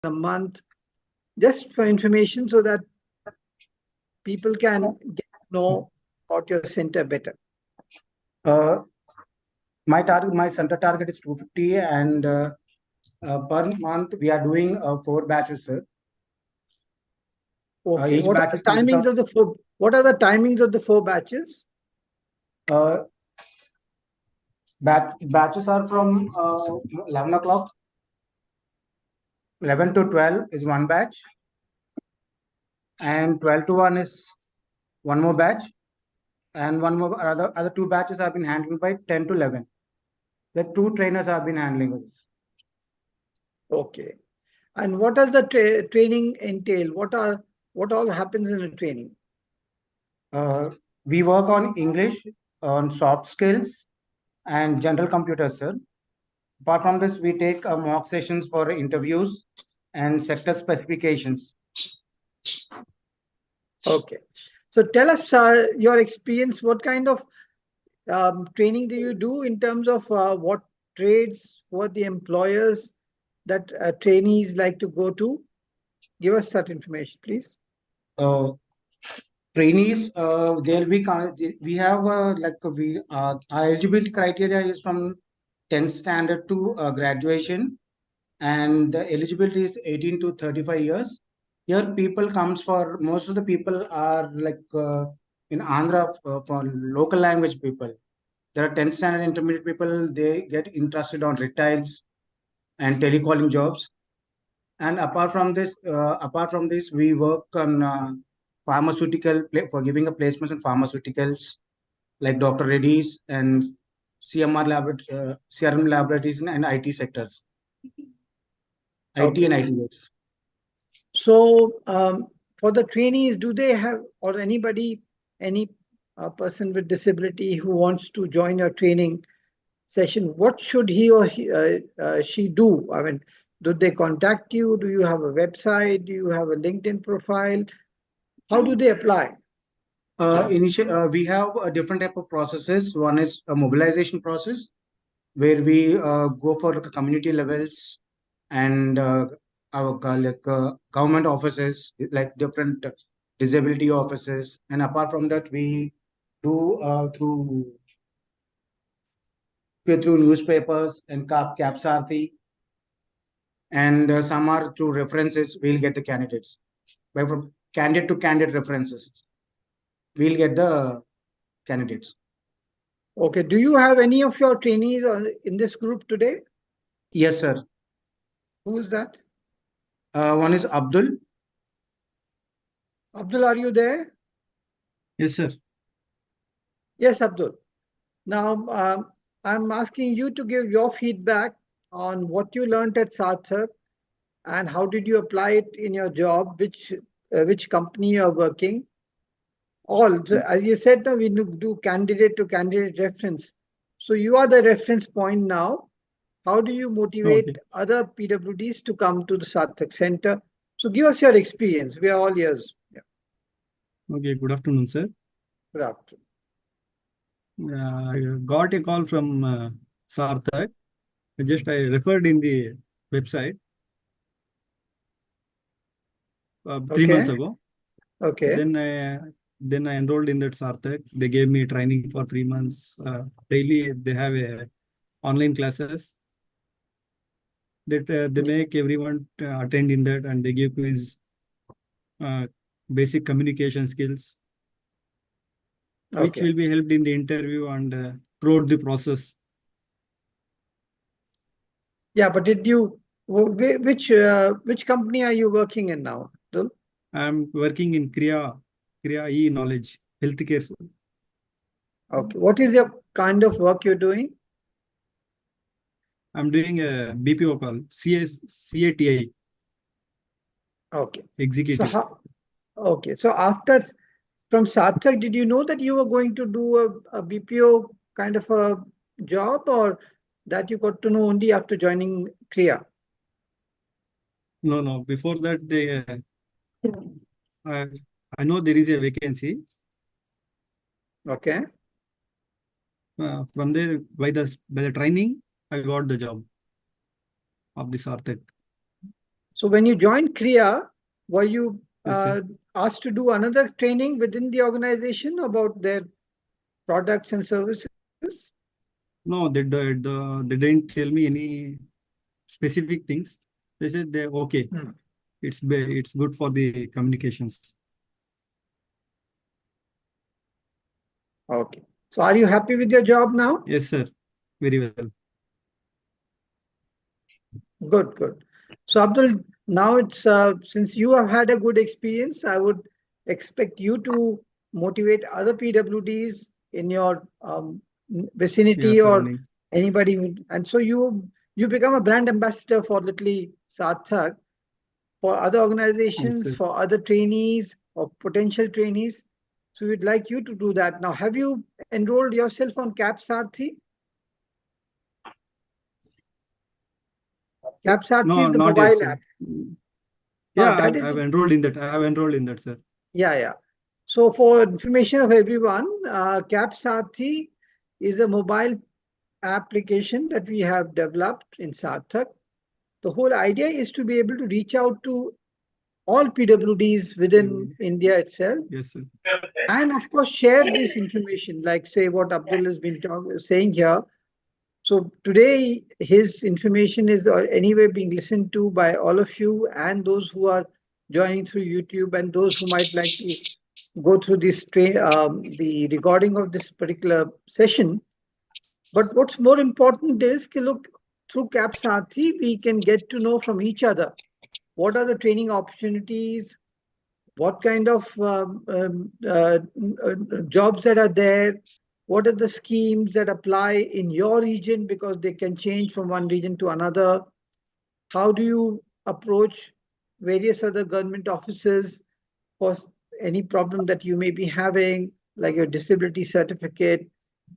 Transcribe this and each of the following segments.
a month, just for information so that people can get to know about your center better? My center target is 250, and per month we are doing 4 batches, sir. Okay. Each What are batch the is consists timings of of the four? What are the timings of the 4 batches? batches are from 11 o'clock. 11 to 12 is one batch, and 12 to 1 is one more batch, and one more other 2 batches have been handled by 10 to 11. The 2 trainers have been handling this. Okay. And what does the training entail? What all happens in a training? We work on English, on soft skills, and general computers, sir. Apart from this, we take mock sessions for interviews and sector specifications. Okay. So tell us your experience. What kind of training do you do in terms of what trades, what the employers that trainees like to go to? Give us that information, please. Trainees, they'll be we have our eligibility criteria is from 10th standard to graduation, and the eligibility is 18 to 35 years. Here people comes for, most of the people are in Andhra for local language people. There are 10th standard intermediate people, they get interested on retails and telecalling jobs. And apart from this, we work on pharmaceutical for giving a placements in pharmaceuticals like Dr. Reddy's and CRM laboratories and IT sectors. IT and IT works. So for the trainees, do they have, or any person with disability who wants to join your training session, what should he or she do? I mean, do they contact you? Do you have a website? Do you have a LinkedIn profile? How do they apply? We have a different type of processes. One is a mobilization process where we go for community levels and our government offices, like different disability offices. And apart from that, we do through newspapers and Sarthak, and some are through references. We'll get the candidates by candidate to candidate references. We'll get the candidates. Okay. Do you have any of your trainees in this group today? Yes, sir. Who is that? One is Abdul. Abdul, are you there? Yes, sir. Yes, Abdul. Now, I'm asking you to give your feedback on what you learned at Sarthak and how did you apply it in your job, which company you're working. As you said, we do candidate to candidate reference. So you are the reference point now. How do you motivate other PWDs to come to the Sarthak Center? So give us your experience. We are all ears. Yeah. Okay, good afternoon, sir. Good afternoon. I got a call from Sarthak. I referred in the website 3 months ago. Okay. Then I enrolled in that Sarthak. They gave me training for 3 months. Daily they have online classes that they make everyone attend in that, and they give quiz, basic communication skills, which will be helped in the interview and throughout the process. Yeah, but which company are you working in now, Abdul? I'm working in Kriya E-Knowledge, healthcare. Okay. What is the kind of work you're doing? I'm doing a BPO call, CATI. Okay. Executive. So from Sarthak, did you know that you were going to do a BPO kind of a job, or that you got to know only after joining Kriya? No. Before that, I know there is a vacancy. Okay. From there, by the training, I got the job of the Sarthak. So when you joined Kriya, were you Yes, sir. asked to do another training within the organization about their products and services? No, they didn't tell me any specific things. They said they okay. Hmm. It's good for the communications. Okay. So are you happy with your job now? Yes, sir. Very well. Good, good. So Abdul, now it's since you have had a good experience, I would expect you to motivate other PWDs in your Yeah, vicinity or surrounding. anybody, and so you become a brand ambassador for Literally Sarthak for other Yes, organizations, sir. for other trainees or potential trainees. So we'd like you to do that. Now, have you enrolled yourself on CAP Sarthi? CAP Sarthi No, is the not yet, mobile sir. app. Yeah, That is I've the, enrolled in that. I have enrolled in that, sir. yeah, yeah. So for information of everyone, CAP Sarthi is a mobile application that we have developed in Sarthak. The whole idea is to be able to reach out to all PWDs within Mm, India itself, yes, sir. and of course share this information, like say what Abdul has been saying here. So today his information is anyway being listened to by all of you and those who are joining through YouTube and those who might like to go through this the recording of this particular session. But what's more important is कि look, through CAPSARTHI we can get to know from each other what are the training opportunities, what kind of jobs that are there, what are the schemes that apply in your region because they can change from one region to another. How do you approach various other government offices for any problem that you may be having, like your disability certificate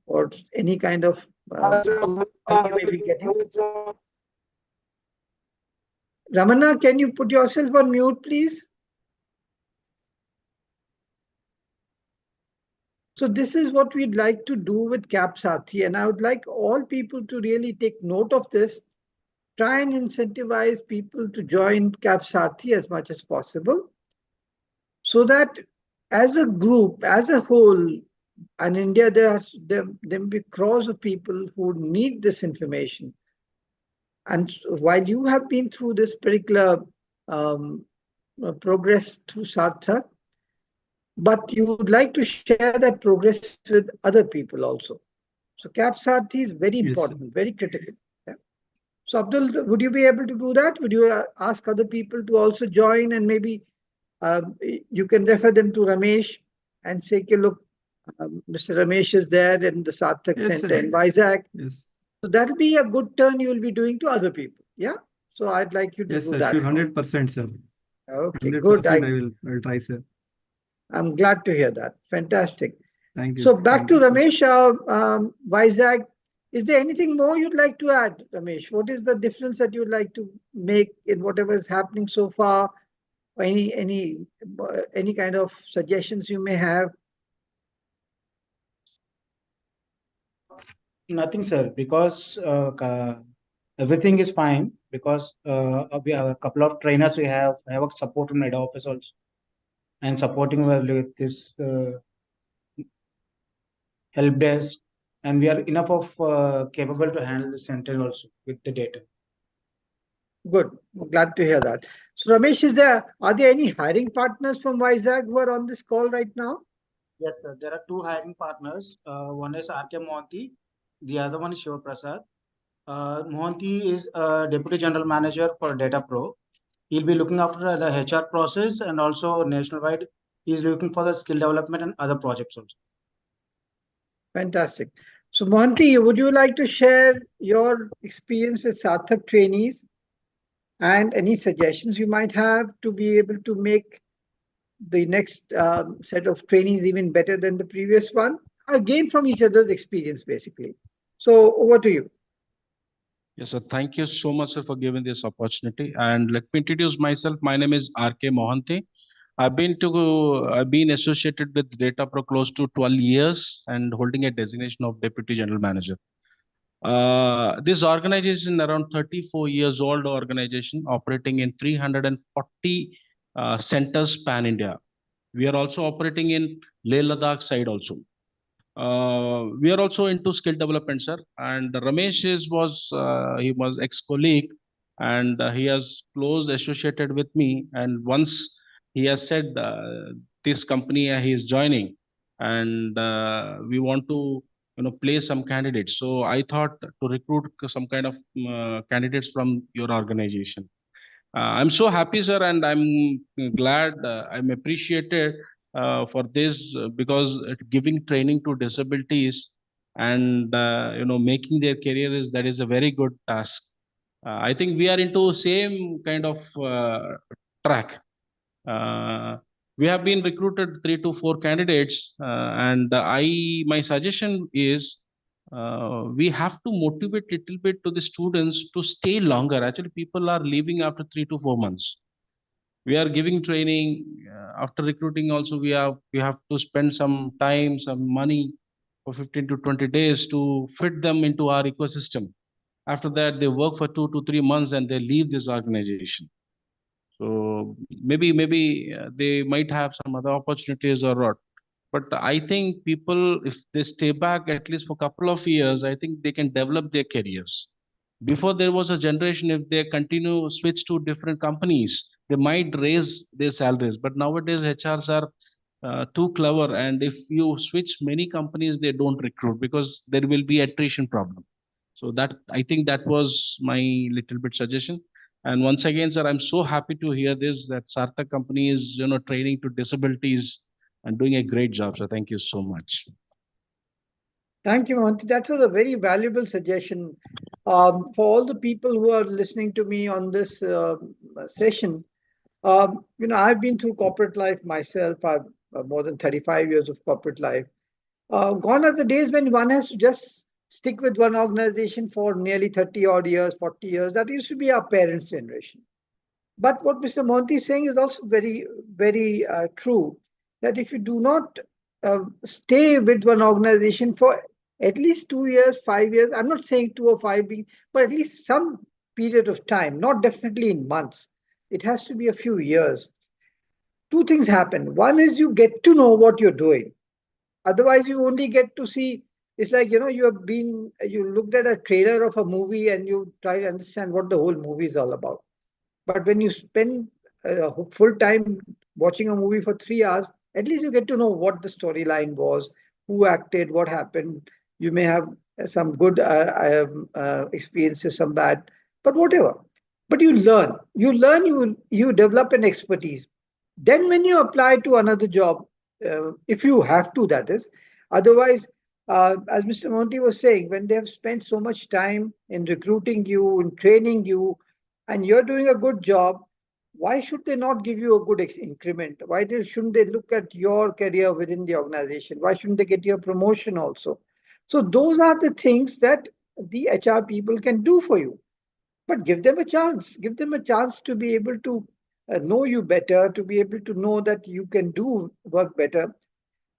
or any kind of help you may be getting? Ramana, can you put yourself on mute, please? So this is what we'd like to do with CAPSARTHI, and I would like all people to really take note of this, try and incentivize people to join CAPSARTHI as much as possible, so that as a group, as a whole, in India, there will be crores of people who need this information. And while you have been through this particular progress through Sarthak, but you would like to share that progress with other people also. So CAPSARTHI is very Yes, sir. important, very critical. Yeah. So Abdul, would you be able to do that? Would you ask other people to also join and maybe you can refer them to Ramesh and say, okay, look, Mr. Ramesh is there in the Sarthak Yes, Center sir. in Vizag. Yes. So that'll be a good turn you will be doing to other people. Yeah. So I'd like you to Yes, do sir. that. Sure, 100%, sir. Okay, good. 100% I'll try, sir. I'm glad to hear that. Fantastic. Thank you. So back Thank to you, sir. Ramesh, Vizag. Is there anything more you'd like to add, Ramesh? What is the difference that you'd like to make in whatever is happening so far? Or any kind of suggestions you may have? Nothing, sir, because everything is fine because we have a couple of trainers. We have a support in head office also and supporting with this help desk, and we are enough of capable to handle the center also with the data. Good. Glad to hear that. So Ramesh, are there any hiring partners from Vizag who are on this call right now? Yes, sir. There are two hiring partners. One is R.K. Mohanty, the other one is Shiva Prasad. Mohanty is Deputy General Manager for Data Pro. He'll be looking after the HR process and also nationwide. He's looking for the skill development and other projects also. Fantastic. So Mohanty, would you like to share your experience with Sarthak trainees and any suggestions you might have to be able to make the next set of trainees even better than the previous one? Gain from each other's experience, basically. So over to you. Yes, sir. Thank you so much, sir, for giving this opportunity. And let me introduce myself. My name is R.K. Mohanty. I've been associated with Data Pro close to 12 years and holding a designation of Deputy General Manager. This organization, around 34 years old organization, operating in 340 centers pan India. We are also operating in Leh Ladakh side also. We are also into skill development, sir. And Ramesh he was ex-colleague, and he has close associated with me. And once he has said this company he is joining, and we want to place some candidates. So I thought to recruit some kind of candidates from your organization. I'm so happy, sir, and I'm glad, I'm appreciated for this because giving training to disabilities and making their career that is a very good task. I think we are into same kind of track. Uh, we have been recruited 3 to 4 candidates, and my suggestion is we have to motivate little bit to the students to stay longer. Actually, people are leaving after 3 to 4 months. We are giving training after recruiting. Also, we have to spend some time, some money for 15 to 20 days to fit them into our ecosystem. After that, they work for 2 to 3 months and they leave this organization. So maybe they might have some other opportunities or not. But I think people, if they stay back at least for a couple of years, I think they can develop their careers. Before there was a generation, if they continue switch to different companies, they might raise their salaries. But nowadays HRs are too clever, and if you switch many companies, they don't recruit because there will be attrition problem. So that, I think that was my little bit suggestion. And once again, sir, I'm so happy to hear this, that Sarthak company is training to disabilities and doing a great job. So thank you so much. Thank you, Mohanty. That was a very valuable suggestion. For all the people who are listening to me on this session, I've been through corporate life myself. I've more than 35 years of corporate life. Gone are the days when one has to just stick with one organization for nearly 30 odd years, 40 years. That used to be our parents' generation. But what Mr. Monty is saying is also very, very true, that if you do not stay with one organization for at least 2 years, 5 years, I'm not saying 2 or 5, but at least some period of time, not definitely in months. It has to be a few years. Two things happen. One is you get to know what you're doing. Otherwise, you only get to see. It's like, you looked at a trailer of a movie and you try to understand what the whole movie is all about. But when you spend full time watching a movie for 3 hours, at least you get to know what the storyline was, who acted, what happened. You may have some good experiences, some bad, but whatever. But you learn. You develop an expertise. Then when you apply to another job, if you have to, that is. Otherwise, as Mr. Monty was saying, when they have spent so much time in recruiting you, in training you, and you're doing a good job, why should they not give you a good increment? Why shouldn't they look at your career within the organization? Why shouldn't they get you a promotion also? So those are the things that the HR people can do for you. But give them a chance. Give them a chance to be able to know you better, to be able to know that you can do work better.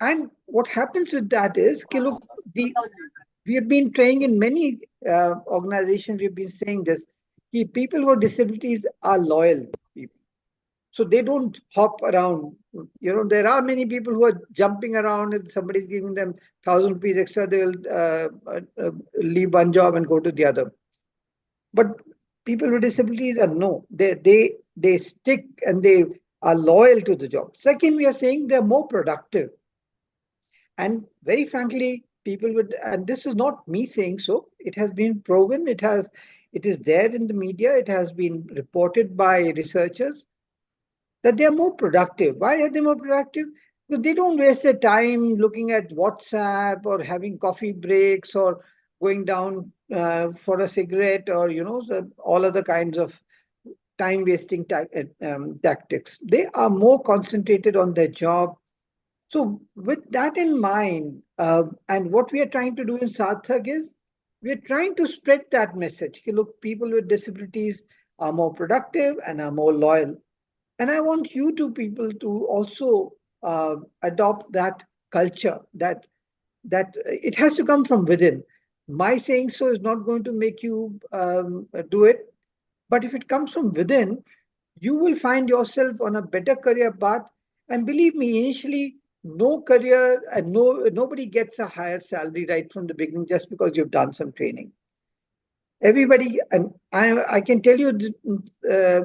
And what happens with that is, look, we have been training in many organizations, we've been saying this, people with disabilities are loyal people. So they don't hop around. There are many people who are jumping around. If somebody's giving them 1,000 rupees extra, they will leave one job and go to the other. But people with disabilities are no. They stick and they are loyal to the job. Second, we are saying they're more productive. And very frankly, people would, and this is not me saying so, it has been proven, it is there in the media, it has been reported by researchers that they are more productive. Why are they more productive? Because they don't waste their time looking at WhatsApp or having coffee breaks or going down for a cigarette or all other kinds of time wasting tactics. They are more concentrated on their job. So with that in mind, and what we are trying to do in Sarthak is, we are trying to spread that message. Look, people with disabilities are more productive and are more loyal. And I want you two people to also adopt that culture, that it has to come from within. My saying so is not going to make you do it. But if it comes from within, you will find yourself on a better career path. And believe me, initially, no career and nobody gets a higher salary right from the beginning just because you've done some training. Everybody, and I can tell you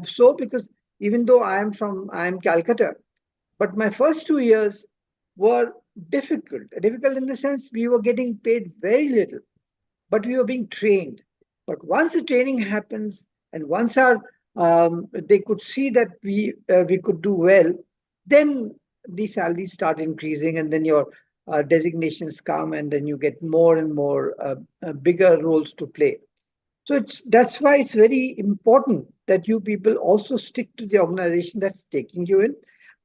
so, because even though I am Calcutta, but my first 2 years were difficult in the sense we were getting paid very little, but we were being trained. But once the training happens, and once our they could see that we could do well, then the salaries start increasing, and then your designations come, and then you get more and more bigger roles to play. So that's why it's very important that you people also stick to the organization that's taking you in,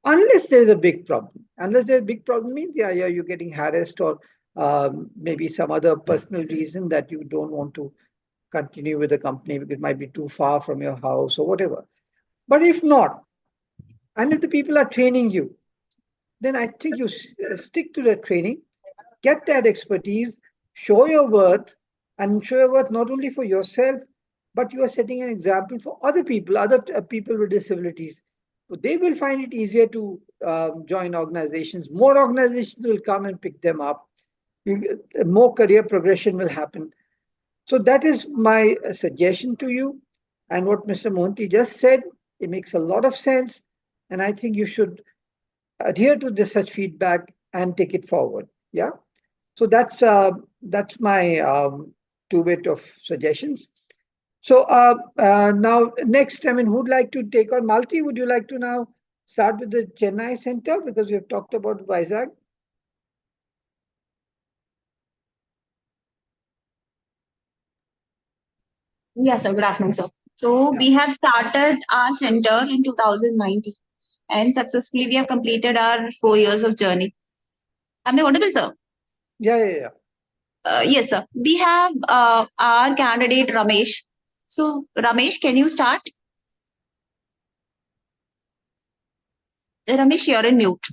unless there's a big problem. Unless there's a big problem means yeah, you're getting harassed, or maybe some other personal reason that you don't want to continue with the company because it might be too far from your house or whatever. But if not, and if the people are training you, then I think you stick to that training, get that expertise, show your worth, and show your worth not only for yourself, but you are setting an example for other people with disabilities. So they will find it easier to join organizations. More organizations will come and pick them up. More career progression will happen. So that is my suggestion to you. And what Mr. Mohanty just said, it makes a lot of sense. And I think you should adhere to this such feedback and take it forward. Yeah. So that's my two bit of suggestions. So now next, I mean, who'd like to take on? Malti, would you like to now start with the Chennai Center, because we have talked about Vizag? Yes, sir. Good afternoon, sir. So we have started our center in 2019, and successfully we have completed our 4 years of journey. Am I audible, sir? Yeah. Yes, sir. We have our candidate Ramesh. So Ramesh, can you start? Ramesh, you're in mute.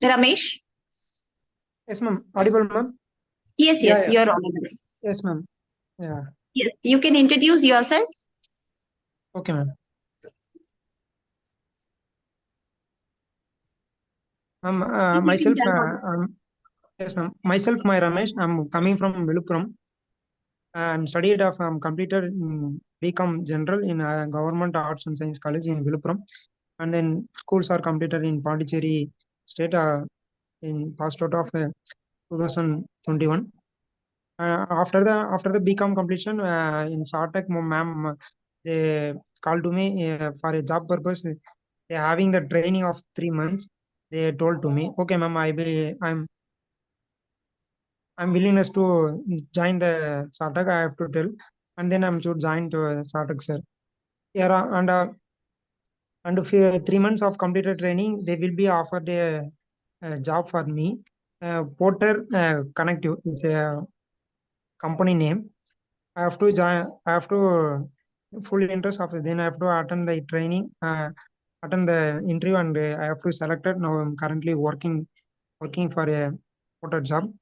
Ramesh? Yes, ma'am. Audible, ma'am? Yes, Yeah, yes, yeah. you're audible. Yes, ma'am. Yeah. Yes, you can introduce yourself. Okay, ma'am. Myself, yes, ma'am. Myself, my Ramesh. I'm coming from Viluppuram. I'm studied of completed BCom General in Government Arts and Science College in Viluppuram, and then schools are completed in Pondicherry State in passed out of 2021. After the BCom completion in Sarthak, ma'am, they called to me for a job purpose. They having the training of 3 months. They told to me, okay, ma'am, I'm willingness to join the Sarthak. I have to tell, and then I'm to join to Sarthak, sir. Yeah, and if 3 months of completed training, they will be offered a job for me. Porter Connective is a company name. I have to join. I have to full interest of it. Then I have to attend the training, attend the interview, and I have to select it. Now I'm currently working for a porter job.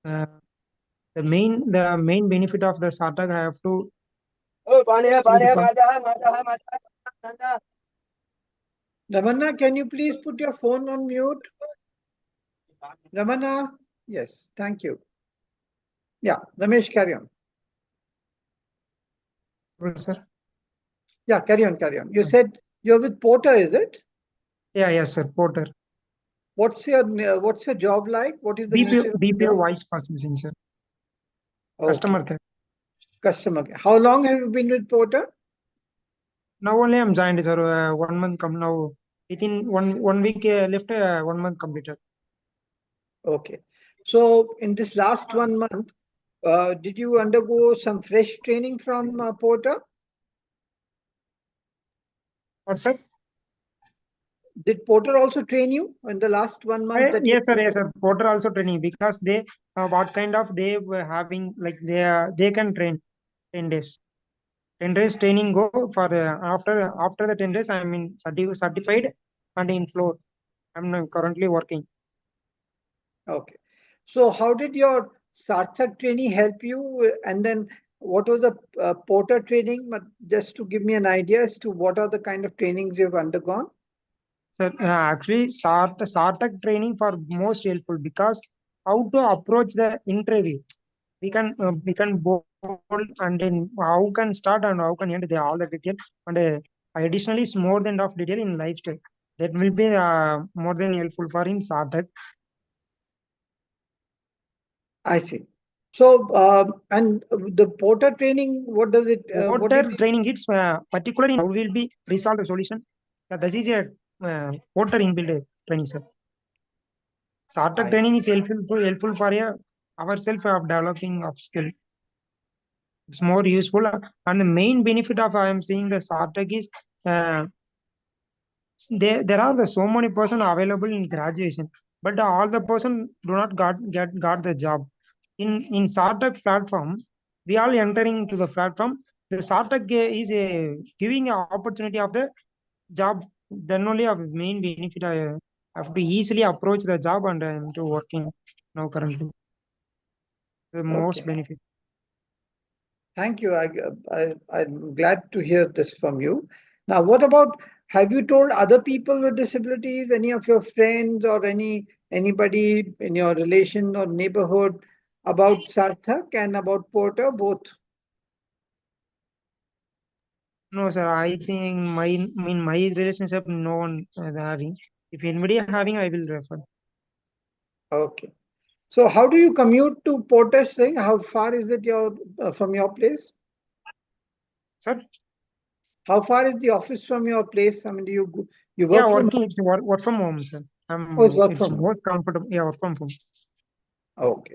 The main benefit of the Sarthak, I have to see the Ramana, can you please put your phone on mute? Ramana, yes, thank you. Yeah, Ramesh, carry on. sir. Yeah, carry on. You said you're with Porter, is it? Yeah, yes, sir. Porter. What's your job like? What is the nature of the BPO job? voice processing, sir. Okay. Customer care. Customer care. How long have you been with Porter? Now only I'm joined, sir. 1 month come now. Within one week left. 1 month completed. Okay. So in this last 1 month, did you undergo some fresh training from Porter? What's that? Did Porter also train you in the last 1 month that Yes, sir. Yes, sir. Porter also training, because they what kind of they were having, like they can train 10 days. 10 days training go for after the 10 days I'm in certified and in floor. I'm currently working. Okay. So how did your Sarthak training help you? And then what was the porter training? Just to give me an idea as to what are the kind of trainings you've undergone. Sir, actually, Sarthak training for most helpful because how to approach the interview. We can bold and then how can start and how can end the all the detail and additionally is more than of detail in lifestyle. That will be more than helpful for in Sarthak. I see. So, and the porter training, what does it? What Porter did it? training, it's particularly how will be resolve the solution. This is a porter inbuilt training, sir. Sarthak I training is helpful for ourselves of developing of skill. It's more useful, and the main benefit of I am seeing the Sarthak is uh, there are so many person available in graduation, but all the person do not got the job. In Sarthak platform, we all entering to the platform. The Sarthak is giving an opportunity of the job. Then only of main benefit I have to easily approach the job and I am to working now currently. The most Okay. benefit. Thank you. I'm glad to hear this from you. Now, what about, have you told other people with disabilities, any of your friends or anybody in your relation or neighborhood about Sarthak and about Porter, both? No, sir. I think my relationship, no one having. If anybody having, I will refer. Okay. So how do you commute to Porter's thing? How far is it from your place? Sir, How far is the office from your place? I mean, you yeah, work from working. It's work from home, sir. Oh, it's work It's from home. most comfortable. Yeah, work from home. Okay.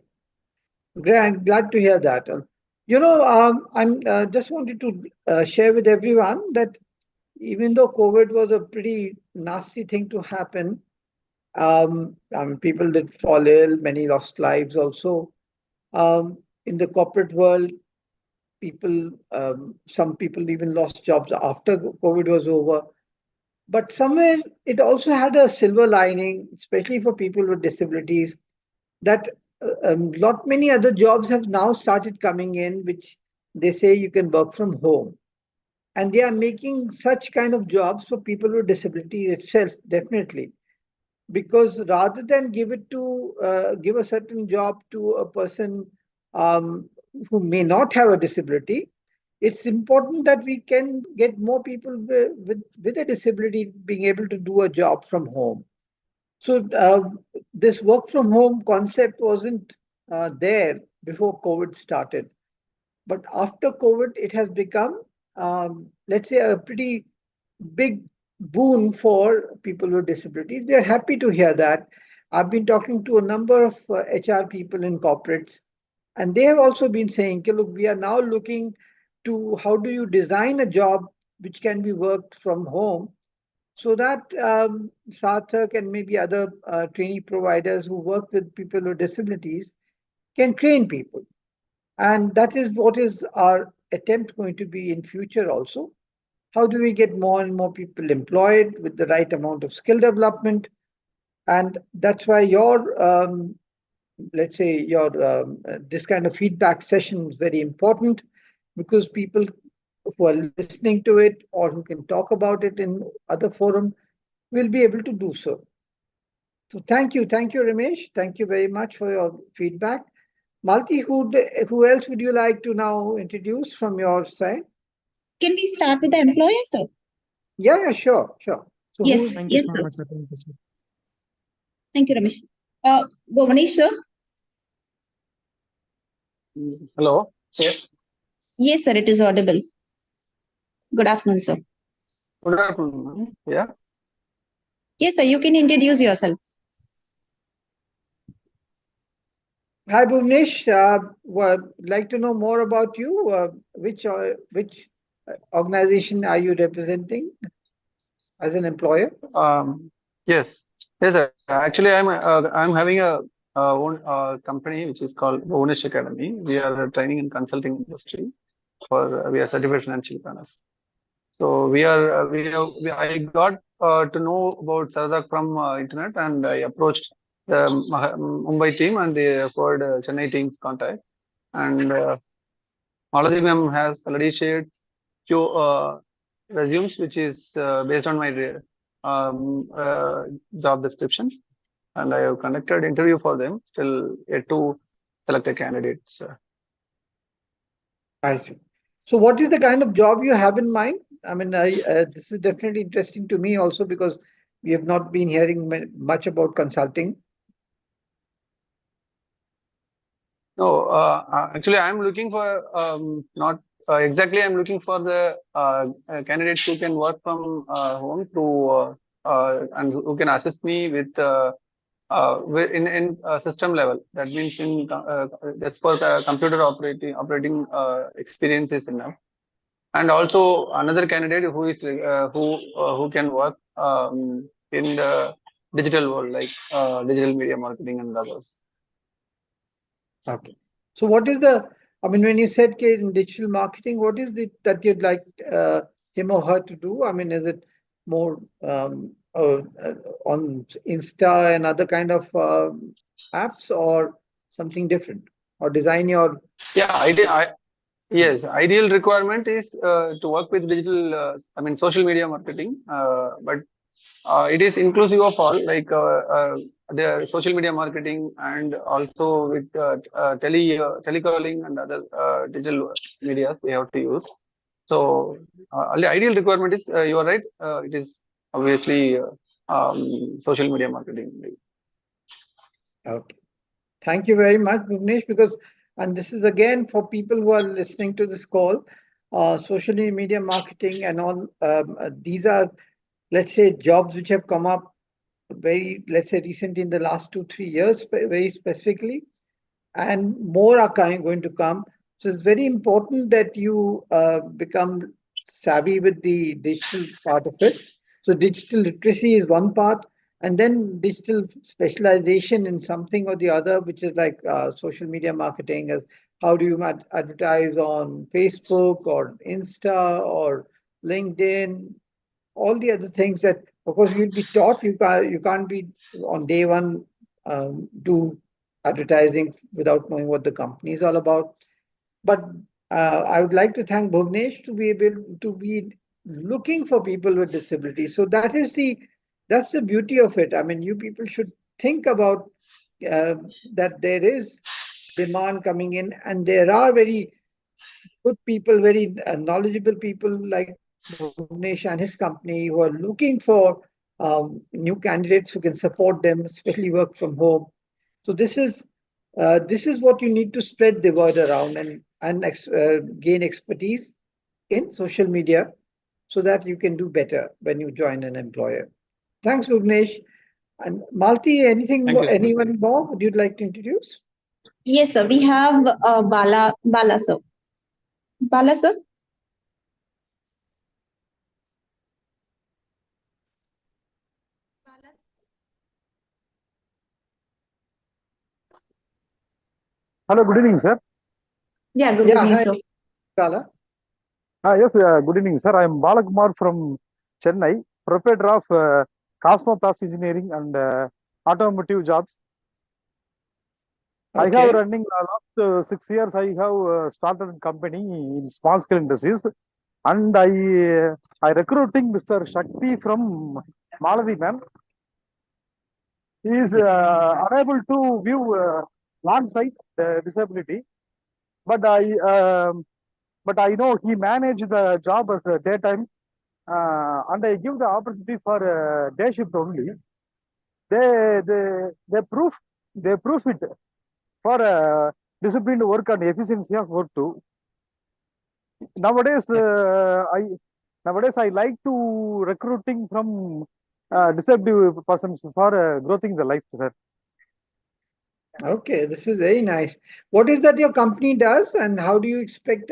I'm glad to hear that. I'm just wanted to share with everyone that even though COVID was a pretty nasty thing to happen, I mean, people did fall ill, many lost lives also. In the corporate world, some people even lost jobs after COVID was over. But somewhere it also had a silver lining, especially for people with disabilities, that lot many other jobs have now started coming in, which they say you can work from home. And they are making such kind of jobs for people with disabilities itself, definitely. Because rather than give a certain job to a person who may not have a disability, it's important that we can get more people with a disability being able to do a job from home. So this work from home concept wasn't there before COVID started, but after COVID, it has become, let's say, a pretty big boon for people with disabilities. We are happy to hear that. I've been talking to a number of HR people in corporates, and they have also been saying, okay, look, we are now looking to how do you design a job which can be worked from home so that Sarthak and maybe other trainee providers who work with people with disabilities can train people. And that is what is our attempt going to be in future also. How do we get more and more people employed with the right amount of skill development? And that's why let's say, this kind of feedback session is very important because people who are listening to it or who can talk about it in other forum will be able to do so. So thank you, Ramesh. Thank you very much for your feedback. Malti, who else would you like to now introduce from your side? Can we start with the employer, sir? Yeah, sure. So Yes, Thank you yes, so sir. much, sir. Thank you, sir. Thank you, Ramesh. Bhuvnesh, sir? Hello. Yes. Yes, sir, it is audible. Good afternoon, sir. Good afternoon, ma'am. Yeah. Yes, sir, you can introduce yourself. Hi, Bhuvnesh. Would like to know more about you. Which organization are you representing as an employer? Yes. Yes, sir. Actually, I'm having a own company which is called Pwds Academy. We are a training and consulting industry we are certified financial planners. So I got to know about Sarthak from internet, and I approached the Mumbai team and the forward Chennai team's contact, and all of them have already shared few resumes, which is based on my job descriptions, and I have conducted interview for them. Still yet to select a candidate. So. I see. So, what is the kind of job you have in mind? I mean, this is definitely interesting to me also because we have not been hearing much about consulting. No, actually, I'm looking for not exactly. I'm looking for the candidates who can work from home to and who can assist me with in system level. That means in that's for the computer operating experience is enough. And also another candidate who is who can work in the digital world, like digital media marketing and others. Okay. So, what is the, I mean, when you said in digital marketing, what is it that you'd like him or her to do? I mean, is it more on Insta and other kind of apps or something different or design your? Yeah, yes, ideal requirement is to work with digital, I mean, social media marketing, but it is inclusive of all, like the social media marketing and also with telecalling and other digital medias we have to use. So the ideal requirement is, you are right, it is obviously social media marketing. Okay. Thank you very much, Bhuvnesh, because, and this is again for people who are listening to this call, social media marketing and all, these are, let's say, jobs which have come up very, let's say, recently in the last 2, 3 years, very specifically, and more are going to come. So it's very important that you become savvy with the digital part of it. So digital literacy is one part, and then digital specialization in something or the other, which is like social media marketing. As how do you advertise on Facebook or Insta or LinkedIn? All the other things that, of course, you'll be taught. You can't be on day one do advertising without knowing what the company is all about. But I would like to thank Bhuvnesh to be able to be looking for people with disabilities. So that's the beauty of it. I mean, you people should think about that there is demand coming in, and there are very good people, very knowledgeable people like Bhuvnesh and his company who are looking for new candidates who can support them, especially work from home. So this is what you need to spread the word around and gain expertise in social media so that you can do better when you join an employer. Thanks, Bhuvnesh. And Malti, Thank you, sir. anyone more would you like to introduce? Yes, sir. We have Bala sir. Bala sir. Hello, good evening, sir. Yeah, good Yeah, evening, hi, sir. Kala. Yes, good evening, sir. I am Balakumar from Chennai, proprietor of Cosmoplast Engineering and automotive jobs. I have Okay. running last 6 years. I have started a company in small scale industries, and I recruiting Mr. Shakti from Malawi, ma'am. He is unable to view long sight disability, but I know he managed the job as a daytime, and I give the opportunity for day shift only. They proof it for disciplined work and efficiency of work too. Nowadays, I like to recruiting from disabled persons for growing the life, sir. Okay, this is very nice. What is that your company does, and how do you expect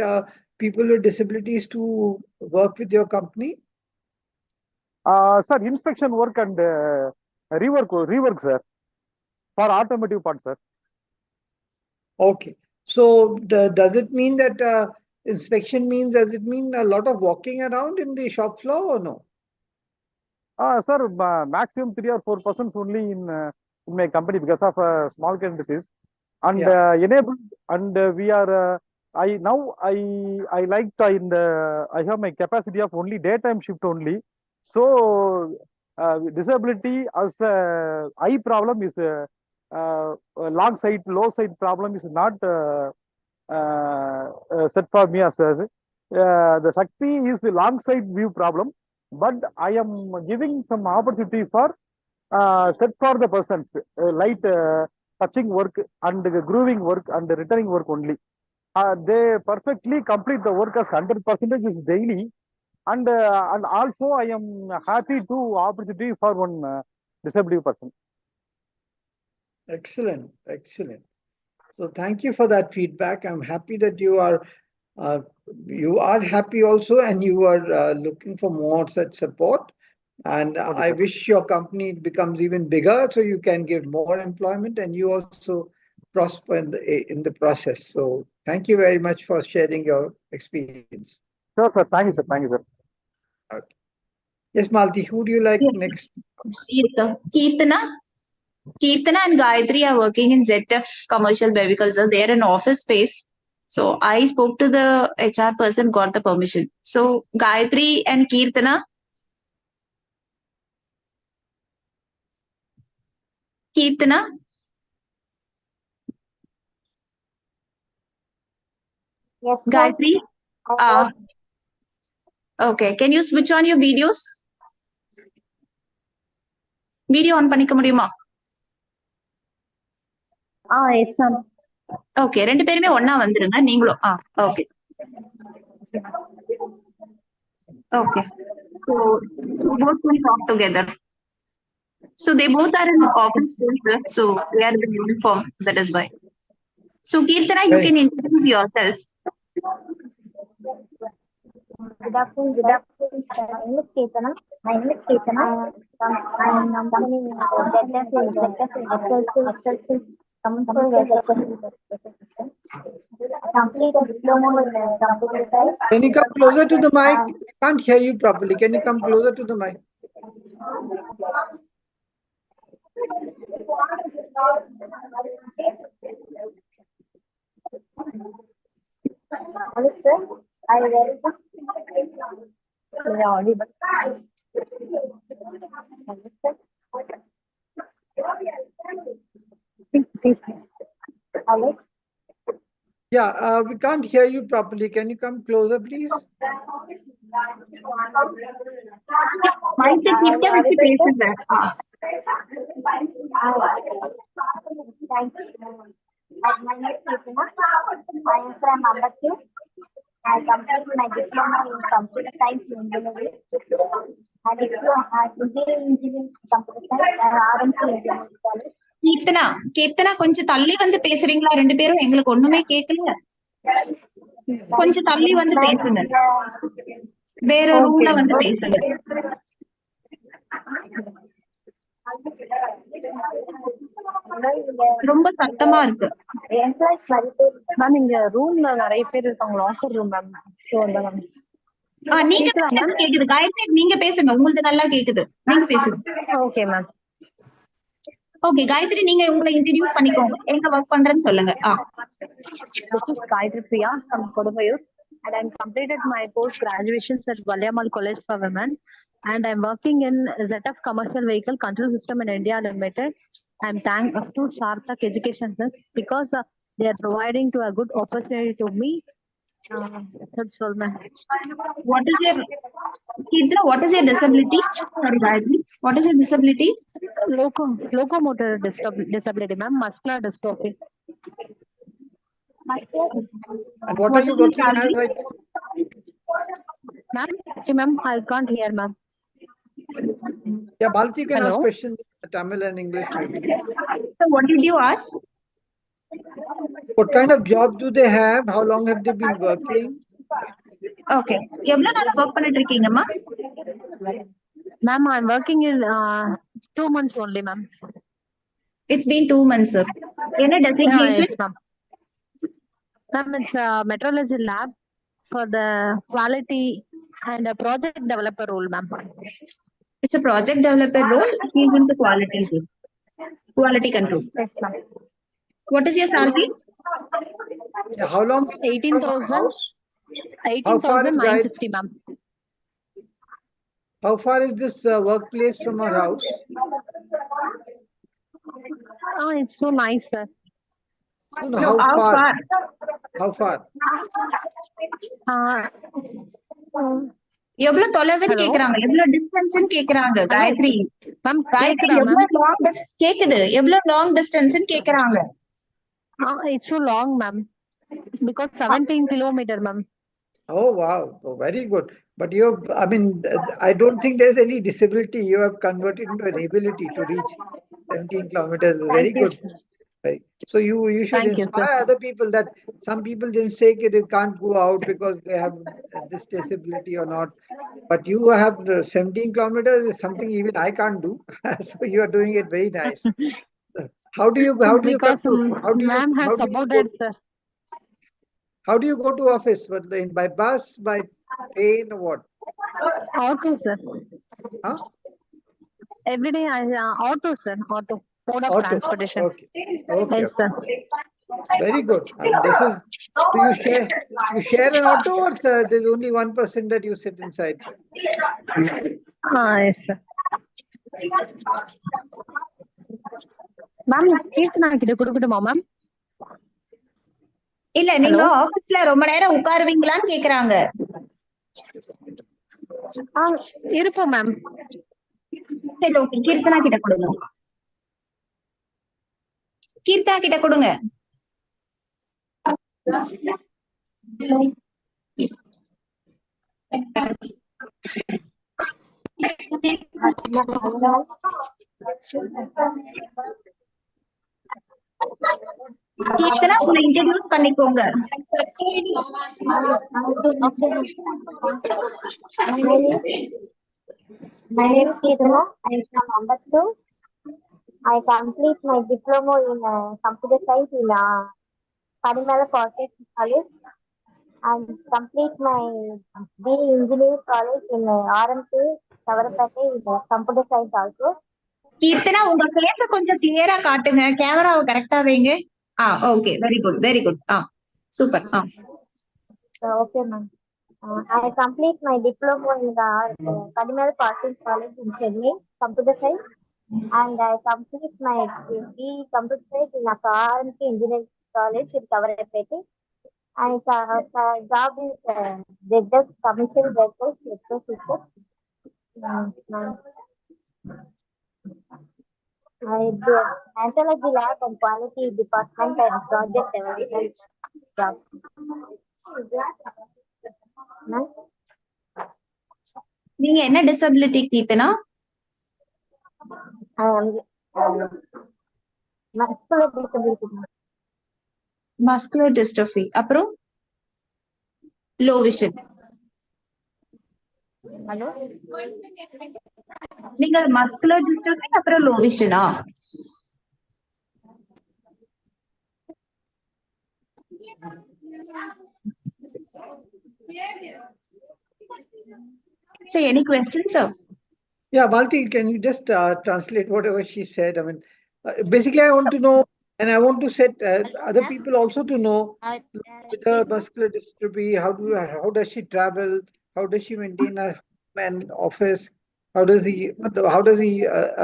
people with disabilities to work with your company? Sir, inspection work and rework, sir, for automotive parts, sir. Okay, so does it mean that inspection means, does it mean a lot of walking around in the shop floor or no? Sir, maximum 3 or 4 persons only in in my company because of small scale industries, and Yeah. enabled, and we are. I like to I have my capacity of only daytime shift only. So disability as eye problem is long sight, low sight problem is not set for me as the Shakti is the long sight view problem, but I am giving some opportunity for set for the persons light touching work and grooving work and returning work only. They perfectly complete the work as 100% is daily, and also I am happy to opportunity for one disabled person. Excellent. Excellent. So thank you for that feedback. I'm happy that you are happy also, and you are looking for more such support. And Okay, I sir. wish your company becomes even bigger so you can give more employment and you also prosper in the process. So thank you very much for sharing your experience. Sure, sir. Thank you, sir. Thank you, sir. Okay. Yes, Malti, who do you like next? Yes, sir. Kirtana and Gayatri are working in ZF commercial vehicles. They're in office space. So I spoke to the HR person, got the permission. So Gayatri and Kirtana. Yes, sir. Gayatri. Okay. Can you switch on your videos? Video on பண்ணிக்க முடியுமா? Yes, ma'am. Okay. ரெண்டு பேருமே ஒண்ணா வந்துருங்க நீங்களும். Okay. Okay. So both will talk together. So they both are in office space, so they are in uniform. That is why. So Kirtana, you can introduce yourself. Good afternoon. Good afternoon. My name is Kirtana. I'm coming in completed diploma in computer science. Can you come closer to the mic? I can't hear you properly. Can you come closer to the mic? Alex? Yeah, we can't hear you properly. Can you come closer, please? My name is Kirtana. I am from Ambakir. I completed my diploma in computer science engineering. I engineering computer science and RMC engineering college. Keerthana கொஞ்சம் தள்ளி வந்து பேசுறீங்களா? ரெண்டு பேரும் எங்களுக்கு ஒண்ணுமே கேட்கல. கொஞ்சம் தள்ளி வந்து பேசுங்க. வேற ரூம்ல வந்து பேசுங்க. ரொம்ப சத்தமா இருக்கு. மேம் இங்க ரூம்ல நிறைய பேர் இருக்காங்க. Locker room ma'am. நீங்க கேக்குது. காயத்ரி நீங்க பேசுங்க. உங்களுக்கு நல்லா கேக்குது. நீங்க பேசுங்க. Okay ma'am. ஓகே காயத்ரி, நீங்க உங்களை இன்ட்ரோடியூஸ் பண்ணிக்கோங்க. எங்க வர்க் பண்றேன்னு சொல்லுங்க. This is Gayatri Priya from Koduvayur, and I'm completed my post graduations at Valyamal College for Women, and I'm working in ZF Commercial Vehicle Control System in India Limited. I'm thankful to Sarthak Education because they are providing to a good opportunity to me. That's all, ma'am. What is your disability? Sorry, Gayatri. What is your disability? Locomotor disability, ma'am. Muscular dystrophy. And what are you working as right now? Ma'am, ma'am, I can't hear, ma'am. Yeah, Balti, you can Hello? ask questions in Tamil and English maybe. So what did you ask? What kind of job do they have? How long have they been working? Okay. எவ்வளவு நாள் work பண்ணிட்டு இருக்கீங்கம்மா? Ma'am, I'm working in 2 months only, ma'am. It's been 2 months, sir. Any designation? Yes, ma'am. Ma'am, it's a metrology lab for the quality and a project developer role, ma'am. It's a project developer role. He's into quality, sir. Quality control. Yes, ma'am. What is your salary? Yeah, how long is it from your 18,000. house? How far is 18,950, ma'am. How far is this workplace from our house? Oh, it's so nice, sir. No, no, No, how how far? far? How far? எவ்வளவு தொலைவுன்னு Hello? கேக்குறாங்க, எவ்வளவு டிஸ்டன்ஸ்னு கேக்குறாங்க Gayatri. Ma'am, Gayatri கேக்குதா, ma'am? எவ்வளவு long கேக்குது, எவ்வளவு long டிஸ்டன்ஸ்னு கேக்குறாங்க. It's so long, ma'am. Because 17 kilometer, ma'am. Oh, wow. Oh, very good. But you, I mean, I don't think there's any disability. You have converted into an ability to reach 17 kilometers. Very Thank you. good. Right. So you should Thank you, inspire sir. other people that some people didn't say that they can't go out because they have this disability or not. But you have 17 kilometers is something even I can't do. So you are doing it very nice. How do you come Because to ma'am has supported, sir. how do you go to office? By bus, by train, or what? Auto, sir. Huh? Every day I auto, sir. Auto. Mode of Auto. transportation. Okay. Okay. Yes, sir. Very good. And this is, do you share an auto, or there's only one person that you sit inside? Yes, sir. Ma'am, Keerthana கிட்ட கொடுக்கட்டுமா ma'am? இல்ல, நீங்க ஆபீஸ்ல ரொம்ப நேரம் உட்காருவீங்களான்னு கேக்குறாங்க. இருப்போம் ma'am. சரி, okay, Keerthana கிட்ட கொடுங்க. கீர்த்தனா கிட்ட கொடுங்க. கீர்த்தனா, உங்களை இன்ட்ரோடியூஸ் பண்ணிக்கோங்க. My name is Kirtana. I am from number 2. I complete my diploma in computer science in Padimala Polytechnic College and complete my BE Engineering College in RMC Savarapattai in computer science also. Keerthana, உங்க ஃபேஸ கொஞ்சம் கிளியரா காட்டுங்க, கேமராவை கரெக்டா வைங்க. Okay, very good, very good. Super. Okay, ma'am. I complete my diploma in the Padimala Polytechnic College in Chennai, computer science, and I complete my BE computer science in RMC Engineering College in Savarapattai. And job is ZF commercial vehicles, I do anthology lab and quality department and project development job. நீங்க என்ன disability Keerthana? Muscular dystrophy. அப்புறம் low vision. Hello? நீங்க muscular dystrophy அப்புறம் low விஷனா? So any questions, sir? Yeah, Malti, can you just translate whatever she said? I mean, basically, I want to know, and I want to set other people also to know with her muscular dystrophy, how does she travel? How does she maintain an office? How does he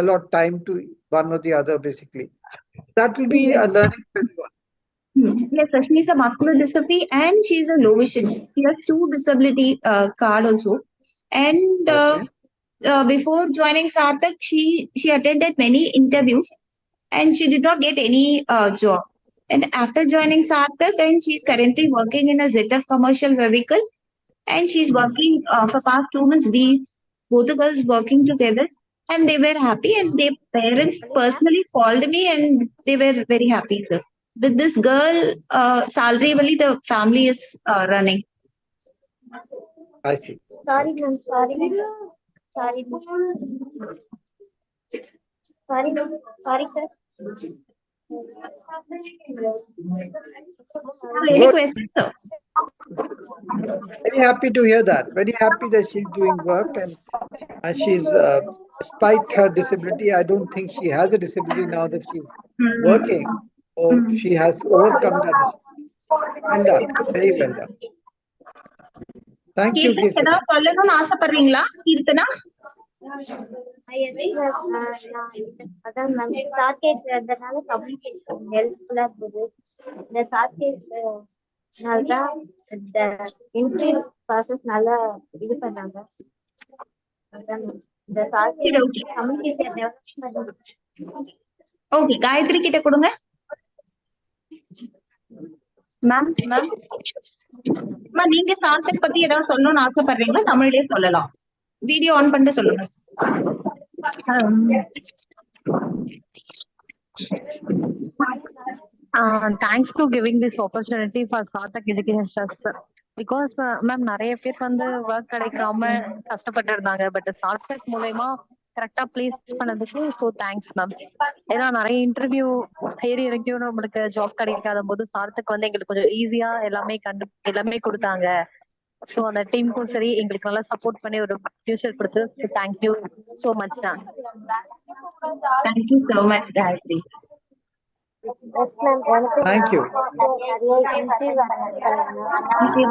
allot time to one or the other, basically? That will be a learning for everyone. Yes, sir. She's a muscular dystrophy and she's a low vision. She has 2 disability card also. And before joining Sarthak, she attended many interviews and she did not get any job. And after joining Sarthak, and she's currently working in a ZF commercial vehicle, and she's working for past 2 months. Both the girls working together, and they were happy. And their parents personally called me, and they were very happy, sir. With this girl, salary only the family is running. I see. Sorry, ma'am. Sorry, ma'am. Sorry, ma'am. Sorry, ma'am. Sorry, sir. Any questions, sir? Very happy to hear that. Very happy that she's doing work and she's despite her disability, I don't think she has a disability now that she's working. So she has overcome that disability. Well done. Very well done. Thank you, Keerthana Kirtana. சொல்லணும்னு ஆசைப்படுறீங்களா கீர்த்தனா? அதான் ma'am ஷார்ட்கேட் இருந்ததுனால communication ஹெல்ப்ஃபுல்லா இருந்தது. இந்த ஷார்ட்கேட் தான் இந்த entry process நல்லா இது பண்ணாங்க. அதான் இந்த ஷார்ட்கேட் கம்யூனிகேஷன் டெவலப்மெண்ட். ஓகே, காயத்ரி கிட்ட கொடுங்க. மேம் மேம் அம்மா, நீங்க சார்த்தக் பத்தி ஏதாவது சொல்லணும்னு ஆசைப்படுறீங்களா? தமிழ்லயே சொல்லலாம். வீடியோ ஆன் பண்ணிட்டு சொல்லுங்க. Thanks to giving this opportunity for Sarthak Education Trust, because ma'am நிறைய பேர் வந்து ஒர்க் கிடைக்காம கஷ்டப்பட்டு இருந்தாங்க. பட் சார்த்தக் மூலயமா கரெக்டா பிளேஸ் பண்ணதுக்கு ஸோ தேங்க்ஸ் மேம். ஏன்னா நிறைய இன்டர்வியூ ஏறி இறங்கியும் நம்மளுக்கு ஜாப் கிடைக்காத போது சார்த்தக் வந்து எங்களுக்கு கொஞ்சம் ஈஸியா எல்லாமே கொடுத்தாங்க. ஸோ அந்த டீமுக்கும் சரி எங்களுக்கு நல்லா சப்போர்ட் பண்ணி ஒரு ஃபியூச்சர் கொடுத்து தேங்க்யூ ஸோ மச் தான். Thank you so much Gayatri. Thank you.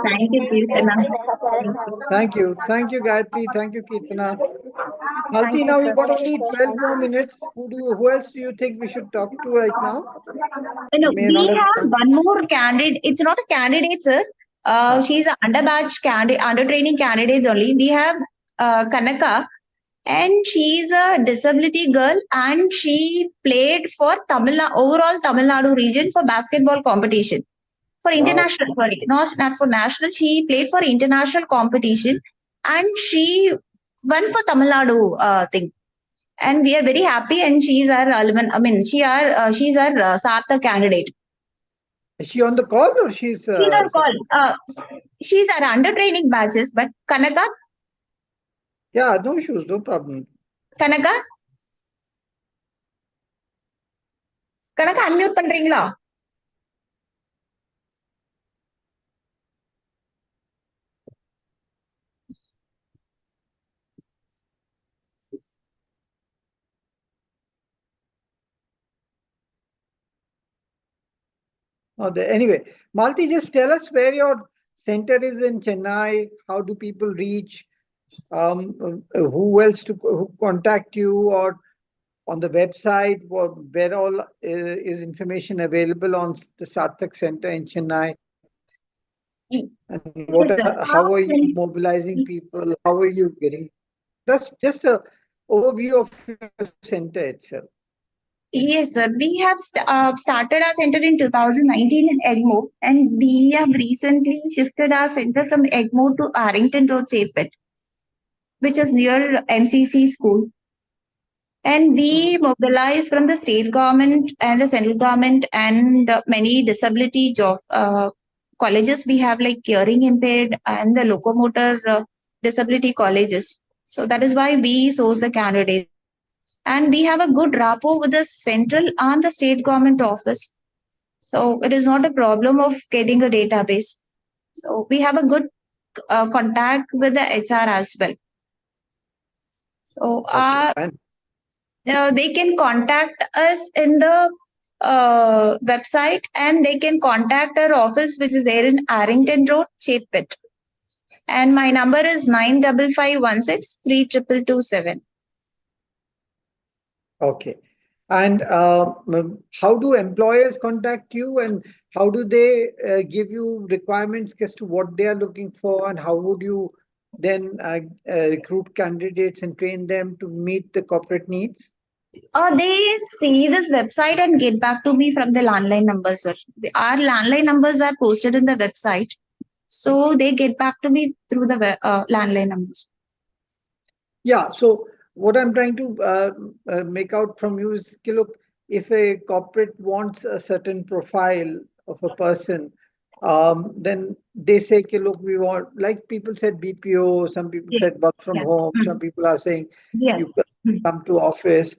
Thank you, Kirtana. Thank you. Thank you, Gayatri. Thank you, Kirtana. Malti, now we've got only 12 more minutes. Who else do you think we should talk to right now? No, May we not have have one more candidate. It's not a candidate, sir. She's an underbatch candidate, under training candidates only. We have Kanaka, and she's a disability girl, and she played for overall Tamil Nadu region for basketball competition. For international, sorry, not for national. She played for international competition, and she won for Tamil Nadu thing. And we are very happy. And she's our alumni. I mean, she's our Sarthak candidate. Is she on the call or she's? She's our call. She's our under training batches. But Kanaka. Yeah, no issues, no problem. Kanaka. Kanaka, unmute பண்றீங்களா? Anyway, Malti, just tell us where your center is in Chennai. How do people reach? Who else who contact you, or on the website? Where all is information available on the Sarthak Center in Chennai? And how are you mobilizing people? How are you getting? That's just a overview of your center itself. Yes, sir. We have started our center in 2019 in Egmore, and we have recently shifted our center from Egmore to Arrington Road, Chepet, which is near MCC school. And we mobilize from the state government and the central government and many disability job colleges. We have like hearing impaired and the locomotor disability colleges. So that is why we source the candidates. And we have a good rapport with the central and the state government office. So it is not a problem of getting a database. So we have a good contact with the HR as well. So they can contact us in the website, and they can contact our office, which is there in Arrington Road, Chepet. And my number is 9551632227. Okay. And how do employers contact you, and how do they give you requirements as to what they are looking for, and how would you then recruit candidates and train them to meet the corporate needs? They see this website and get back to me from the landline numbers, sir. Our landline numbers are posted in the website. So they get back to me through the landline numbers. Yeah. So what I'm trying to make out from you is, look, if a corporate wants a certain profile of a person, then they say, look, we want, like people said BPO, some people said work from home, some people are saying you come to office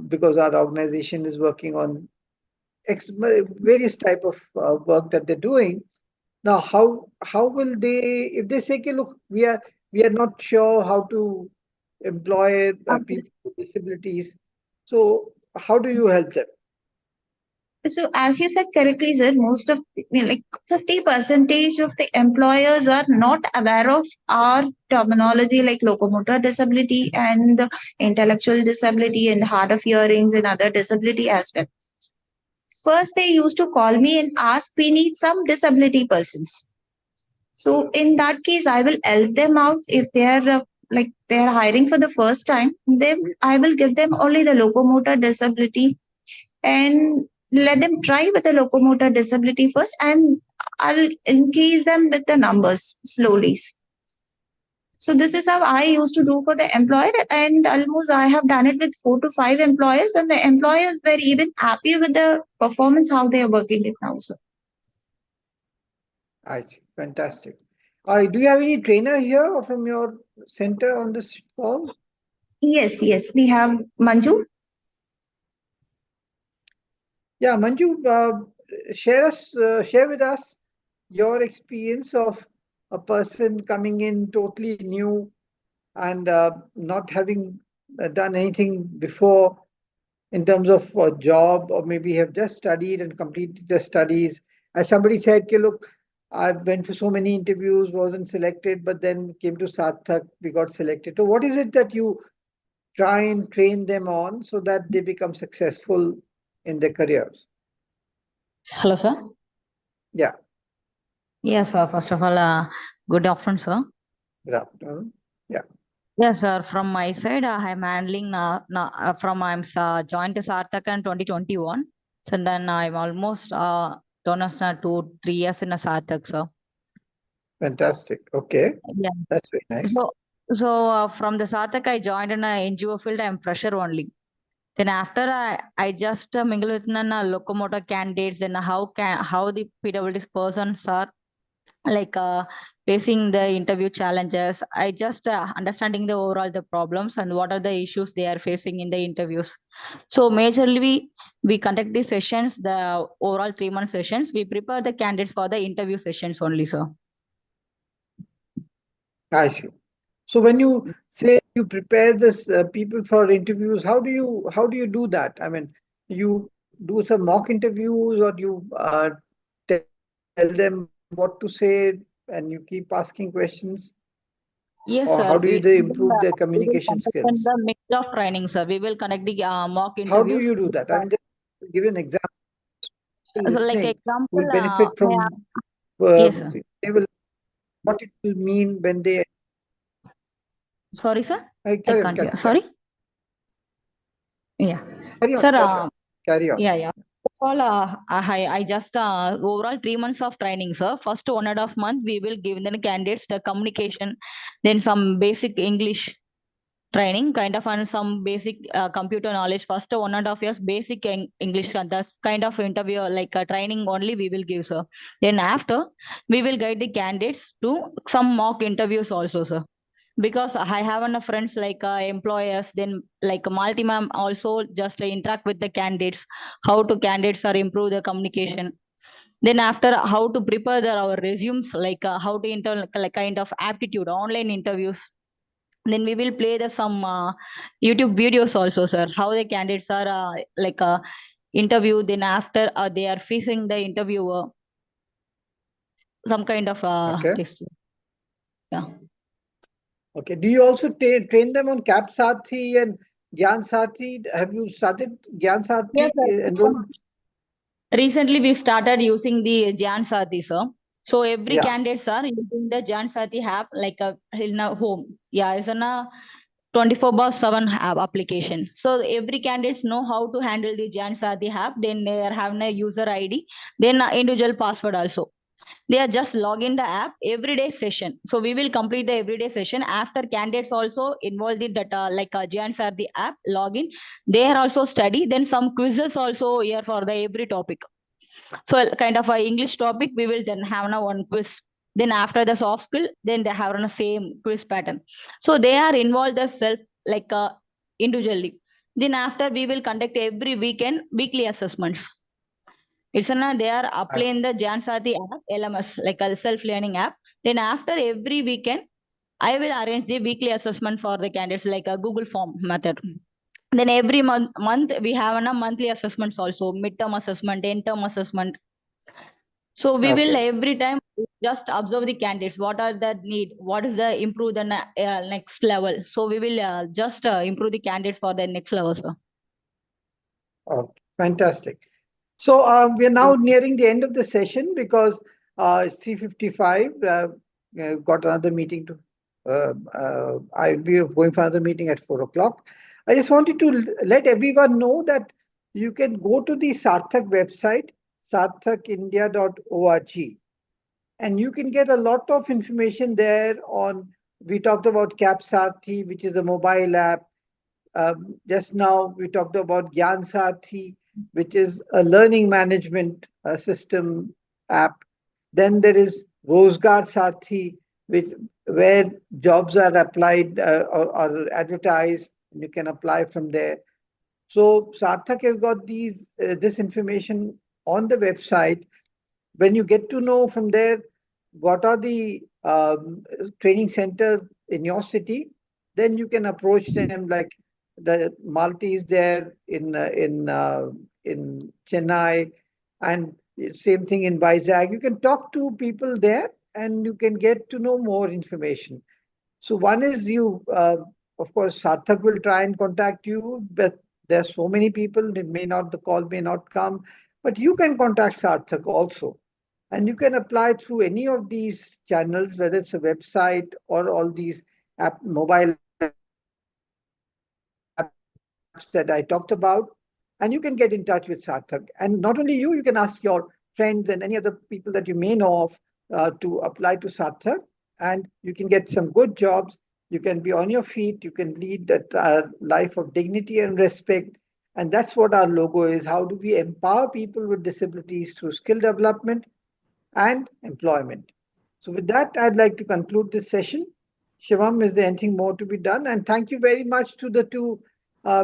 because our organization is working on various type of work that they're doing. Now, how will they, if they say, look, we are not sure how to employ people with disabilities. So how do you help them? So as you said correctly, sir, most of like 50% of the employers are not aware of our terminology like locomotor disability and intellectual disability and hard of hearings and other disability as well. First, they used to call me and ask, we need some disability persons. So in that case, I will help them out if they are like they are hiring for the first time. Then I will give them only the locomotor disability and let them try with the locomotor disability first, and I'll increase them with the numbers slowly. So this is how I used to do for the employer, and almost I have done it with 4 to 5 employers, and the employers were even happy with the performance how they are working it now. So I see. Fantastic. Do you have any trainer here or from your center on this call? yes, we have Manju. Yeah, Manju, share with us your experience of a person coming in totally new and not having done anything before in terms of a job, or maybe have just studied and completed the studies. As somebody said, okay, look, I went for so many interviews, wasn't selected, but then came to Sarthak, we got selected. So what is it that you try and train them on so that they become successful in their careers? Hello, sir. Yeah. Yes, sir. First of all, good afternoon, sir. Good afternoon. Yeah. Yes, sir. From my side, I'm handling from I'm joined to Sarthak in 2021. So then I'm almost done 2-3 years in a Sarthak, sir. Fantastic. Okay. Yeah. That's very nice. So from the Sarthak, I joined in a NGO field. I'm fresher only. Then after I just mingle with locomotor candidates. Then how the PWD's persons are like facing the interview challenges. I just understanding the overall the problems and what are the issues they are facing in the interviews. So majorly we conduct these sessions, the overall 3-month sessions. We prepare the candidates for the interview sessions only, sir. I see. So when you say you prepare this people for interviews, how do you do that? I mean, you do some mock interviews, or you tell them what to say and you keep asking questions? Yes, or sir. how do We they will, improve their we will communication conduct skills? the mix of training, sir. We will conduct the mock How do interviews. you do that? I mean, just give an example. So like Listening example, will benefit from yes, sir. they will what it will mean when they Sorry, sir. I carry can't on, hear. Sorry. Yeah. carry on, Sir, carry on. yeah. First of all, I just overall 3 months of training, sir. First 1.5 month, we will give the candidates the communication, then some basic English training, kind of, and some basic computer knowledge. First 1.5 years, basic English, that's kind of interview, like training only we will give, sir. Then after, we will guide the candidates to some mock interviews also, sir. Because I have friends like employers, then like Malti ma'am also just interact with the candidates, how to candidates are improve the communication. Then after how to prepare our resumes, like how to like kind of aptitude online interviews. Then we will play some YouTube videos also, sir, how the candidates are like interview. Then after they are facing the interviewer, some kind of Okay. test. Yeah. Okay. Do you also train them on Cap Sathi and Gyan Sathi? Have you started Gyan Sathi? Yes, sir. Recently, we started using the Jan Sati, sir. So every candidates are using the Jan Sati app like in a home. Yeah, it's a 24/7 app application. So every candidates know how to handle the Jan Sati app. Then they are having a user ID, then individual password also. They are just log in the app everyday session. So we will complete the everyday session. After candidates also involved in that like Giants are the app login. They are also study. Then some quizzes also here for the every topic. So kind of a English topic, we will then have one quiz. Then after the soft skill, then they have the same quiz pattern. So they are involved themselves like individually. Then after we will conduct every weekend weekly assessments. It's they are applying the Jan Sati app, LMS, like a self-learning app. Then after every weekend, I will arrange the weekly assessment for the candidates like a Google form method. Then every month we have a monthly assessments also, midterm assessment, end-term assessment. So we will every time just observe the candidates. What are the need? What is the improve the next level? So we will just improve the candidates for the next level, sir. Oh, fantastic. So we are now nearing the end of the session because it's 3:55. Got another meeting to. I'll be going for another meeting at 4 o'clock. I just wanted to let everyone know that you can go to the Sarthak website, sarthakindia.org, and you can get a lot of information there on. We talked about Cap Sarthi, which is a mobile app. Just now we talked about Gyan Sarthi, which is a learning management system app. Then there is Rozgar Sarthi, where jobs are applied or advertised. You can apply from there. So Sarthak has got this information on the website. When you get to know from there what are the training centers in your city, then you can approach them. Like the Malti is there in Chennai, and same thing in Vizag. You can talk to people there, and you can get to know more information. So one is of course, Sarthak will try and contact you, but there are so many people. The call may not come, but you can contact Sarthak also. And you can apply through any of these channels, whether it's a website or all these mobile apps that I talked about. And you can get in touch with Sarthak. And not only you can ask your friends and any other people that you may know of to apply to Sarthak. And you can get some good jobs. You can be on your feet. You can lead a life of dignity and respect. And that's what our logo is. How do we empower people with disabilities through skill development and employment? So with that, I'd like to conclude this session. Shivam, is there anything more to be done? And thank you very much to the two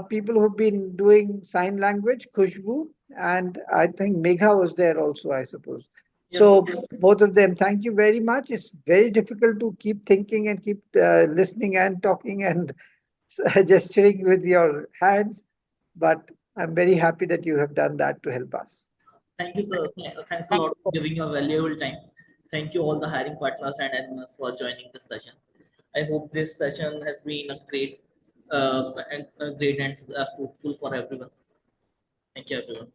people who've been doing sign language, Khushbu, and I think Megha was there also, I suppose. Yes, So sir. both of them, thank you very much. It's very difficult to keep thinking and keep listening and talking and gesturing with your hands, but I'm very happy that you have done that to help us. Thank you, sir. Thanks a lot for giving your valuable time. Thank you all the hiring partners and admins for joining this session. I hope this session has been a great and fruitful for everyone. Thank you, everyone.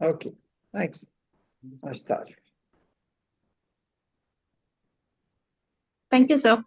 Okay, thanks. Namaskar. Thank you, sir.